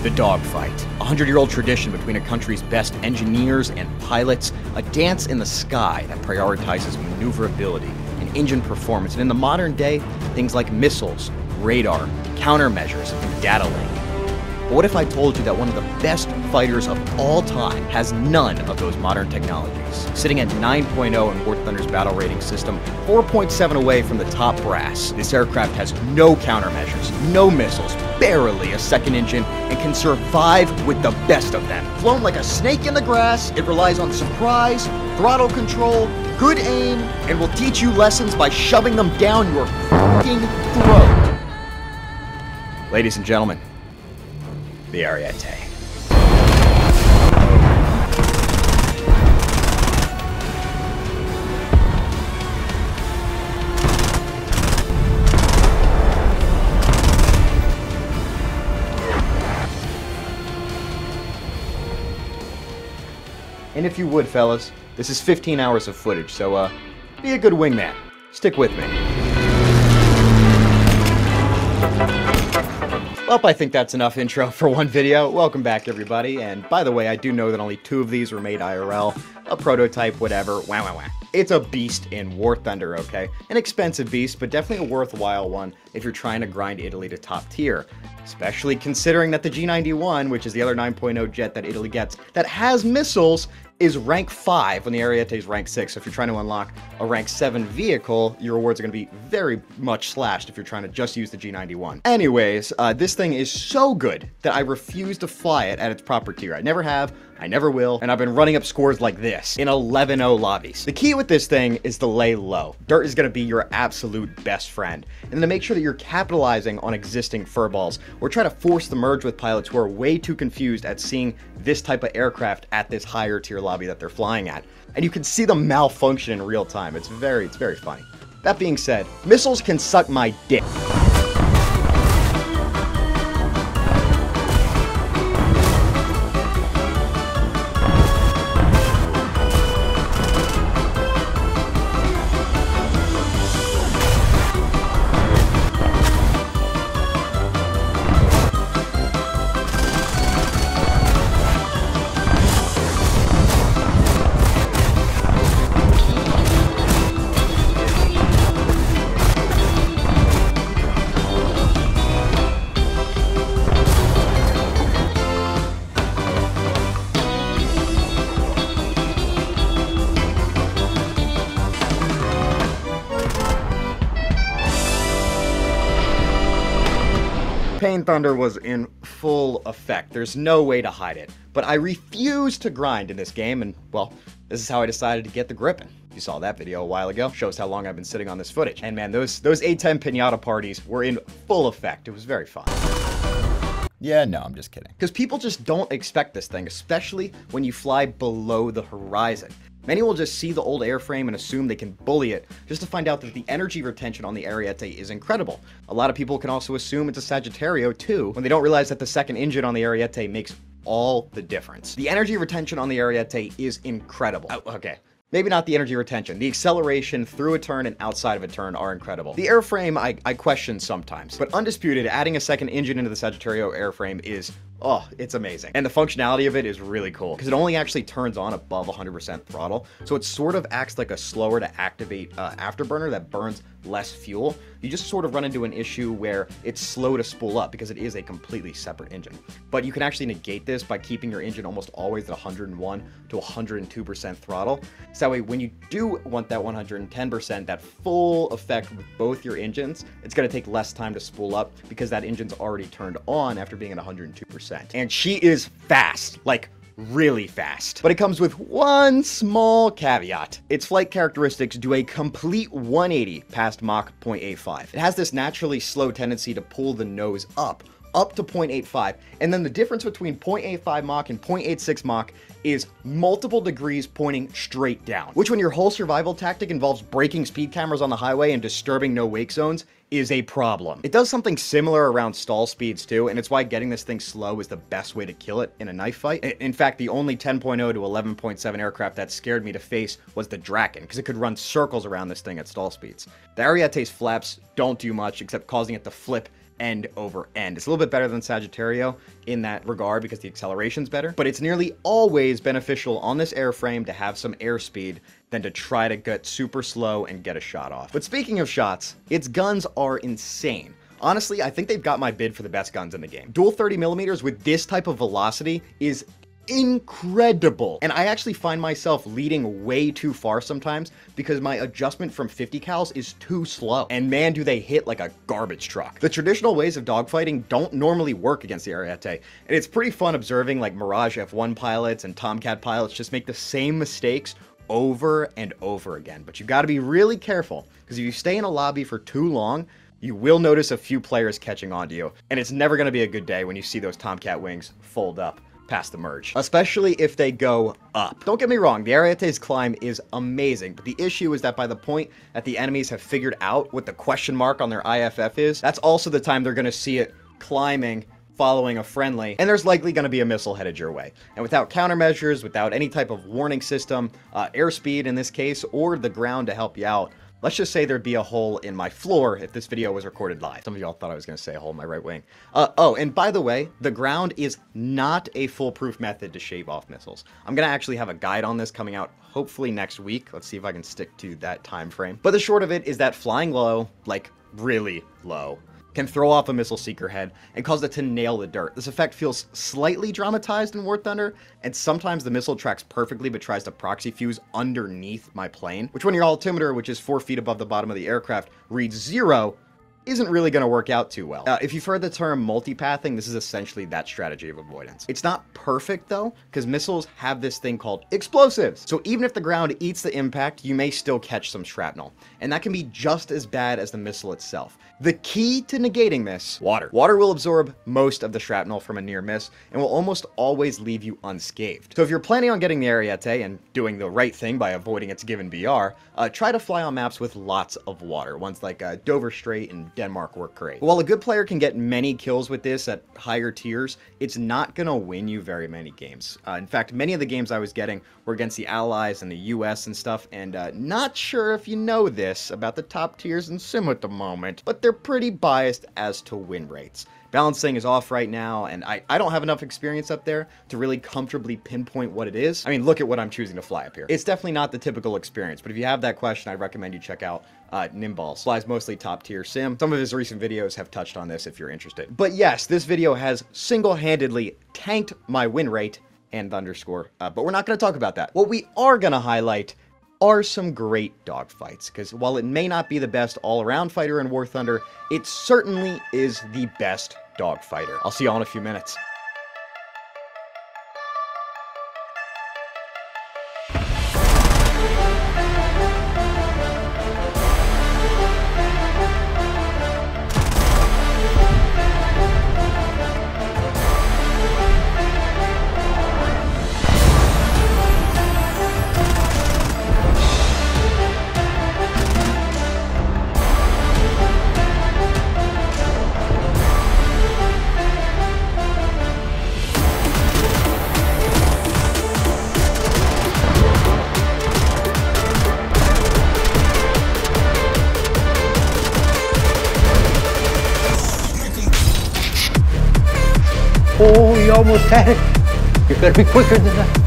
The dogfight, a 100-year-old tradition between a country's best engineers and pilots, a dance in the sky that prioritizes maneuverability and engine performance, and in the modern day, things like missiles, radar, countermeasures, and data link. But what if I told you that one of the best fighters of all time has none of those modern technologies? Sitting at 9.0 in War Thunder's battle rating system, 4.7 away from the top brass, this aircraft has no countermeasures, no missiles, barely a second engine, and can survive with the best of them. Flown like a snake in the grass, it relies on surprise, throttle control, good aim, and will teach you lessons by shoving them down your f***ing throat. Ladies and gentlemen, the Ariete. And if you would, fellas, this is 15 hours of footage, so be a good wingman. Stick with me. Well, I think that's enough intro for one video. Welcome back, everybody. And by the way, I do know that only 2 of these were made IRL. A prototype, whatever. Wah, wah, wah. It's a beast in War Thunder, okay? An expensive beast, but definitely a worthwhile one if you're trying to grind Italy to top tier. Especially considering that the G91, which is the other 9.0 jet that Italy gets, that has missiles, is rank 5 when the Ariete is rank 6. So if you're trying to unlock a rank 7 vehicle, your rewards are going to be very much slashed if you're trying to just use the G91. Anyways, this thing is so good that I refuse to fly it at its proper tier. I never have, I never will, and I've been running up scores like this in 11-0 lobbies. The key with this thing is to lay low. Dirt is going to be your absolute best friend. And then to make sure that you're capitalizing on existing furballs, or try to force the merge with pilots who are way too confused at seeing this type of aircraft at this higher tier lobby that they're flying at. And you can see them malfunction in real time. It's very funny. That being said, missiles can suck my dick. Pain Thunder was in full effect. There's no way to hide it. But I refuse to grind in this game, and, well, this is how I decided to get the gripping. You saw that video a while ago. Shows how long I've been sitting on this footage. And man, those A10 pinata parties were in full effect. It was very fun. Yeah, no, I'm just kidding. Because people just don't expect this thing, especially when you fly below the horizon. Many will just see the old airframe and assume they can bully it, just to find out that the energy retention on the Ariete is incredible. A lot of people can also assume it's a Sagittario too, when they don't realize that the second engine on the Ariete makes all the difference. The energy retention on the Ariete is incredible. Oh, okay. Maybe not the energy retention. The acceleration through a turn and outside of a turn are incredible. The airframe, I question sometimes, but undisputed, adding a second engine into the Sagittario airframe is, oh, it's amazing. And the functionality of it is really cool, because it only actually turns on above 100% throttle, so it sort of acts like a slower to activate afterburner that burns less fuel. You just sort of run into an issue where it's slow to spool up because it is a completely separate engine. But you can actually negate this by keeping your engine almost always at 101 to 102% throttle. So that way, when you do want that 110%, that full effect with both your engines, it's going to take less time to spool up because that engine's already turned on after being at 102%. And she is fast, like really fast. But it comes with one small caveat. Its flight characteristics do a complete 180 past Mach 0.85. It has this naturally slow tendency to pull the nose up to 0.85, and then the difference between 0.85 Mach and 0.86 Mach is multiple degrees pointing straight down, which when your whole survival tactic involves breaking speed cameras on the highway and disturbing no wake zones is a problem. It does something similar around stall speeds too, and it's why getting this thing slow is the best way to kill it in a knife fight. In fact, the only 10.0 to 11.7 aircraft that scared me to face was the Draken, because it could run circles around this thing at stall speeds. The Ariete's flaps don't do much except causing it to flip end over end. It's a little bit better than Sagittario in that regard because the acceleration's better, but it's nearly always beneficial on this airframe to have some airspeed than to try to get super slow and get a shot off. But speaking of shots, its guns are insane. Honestly, I think they've got my bid for the best guns in the game. Dual 30mm with this type of velocity is incredible. And I actually find myself leading way too far sometimes because my adjustment from 50 cals is too slow. And man, do they hit like a garbage truck. The traditional ways of dogfighting don't normally work against the Ariete. And it's pretty fun observing like Mirage F1 pilots and Tomcat pilots just make the same mistakes over and over again. But you got to be really careful because if you stay in a lobby for too long, you will notice a few players catching on to you. And it's never going to be a good day when you see those Tomcat wings fold up past the merge, especially if they go up. Don't get me wrong, the Ariete's climb is amazing, but the issue is that by the point that the enemies have figured out what the question mark on their IFF is, that's also the time they're going to see it climbing, following a friendly, and there's likely going to be a missile headed your way. And without countermeasures, without any type of warning system, airspeed in this case, or the ground to help you out, let's just say there'd be a hole in my floor if this video was recorded live. Some of y'all thought I was going to say a hole in my right wing. Oh, and by the way, the ground is not a foolproof method to shave off missiles. I'm going to actually have a guide on this coming out hopefully next week. Let's see if I can stick to that time frame. But the short of it is that flying low, like really low, can throw off a missile seeker head and cause it to nail the dirt. This effect feels slightly dramatized in War Thunder, and sometimes the missile tracks perfectly but tries to proxy fuse underneath my plane, which when your altimeter, which is 4 feet above the bottom of the aircraft, reads 0, isn't really going to work out too well. If you've heard the term multipathing, this is essentially that strategy of avoidance. It's not perfect though, because missiles have this thing called explosives. So even if the ground eats the impact, you may still catch some shrapnel. And that can be just as bad as the missile itself. The key to negating this, water. Water will absorb most of the shrapnel from a near miss and will almost always leave you unscathed. So if you're planning on getting the Ariete and doing the right thing by avoiding its given BR, try to fly on maps with lots of water. Ones like Dover Strait and Denmark work great. While a good player can get many kills with this at higher tiers, it's not gonna win you very many games. In fact, many of the games I was getting were against the Allies and the US and stuff, and not sure if you know this about the top tiers in Sim at the moment, but they're pretty biased as to win rates. Balancing is off right now, and I don't have enough experience up there to really comfortably pinpoint what it is. I mean, look at what I'm choosing to fly up here. It's definitely not the typical experience, but if you have that question, I'd recommend you check out Nimballs. Flies mostly top tier sim. Some of his recent videos have touched on this if you're interested. But yes, this video has single-handedly tanked my win rate and underscore, but we're not going to talk about that. What we are going to highlight are some great dogfights, because while it may not be the best all-around fighter in War Thunder, it certainly is the best dogfighter. I'll see you all in a few minutes. Oh, you almost had it. You better be quicker than that.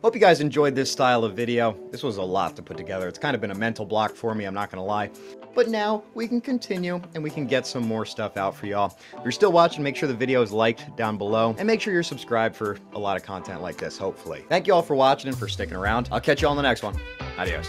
Hope you guys enjoyed this style of video. This was a lot to put together. It's kind of been a mental block for me, I'm not gonna lie. But now we can continue and we can get some more stuff out for y'all. If you're still watching, make sure the video is liked down below and make sure you're subscribed for a lot of content like this, hopefully. Thank you all for watching and for sticking around. I'll catch you all in the next one. Adios.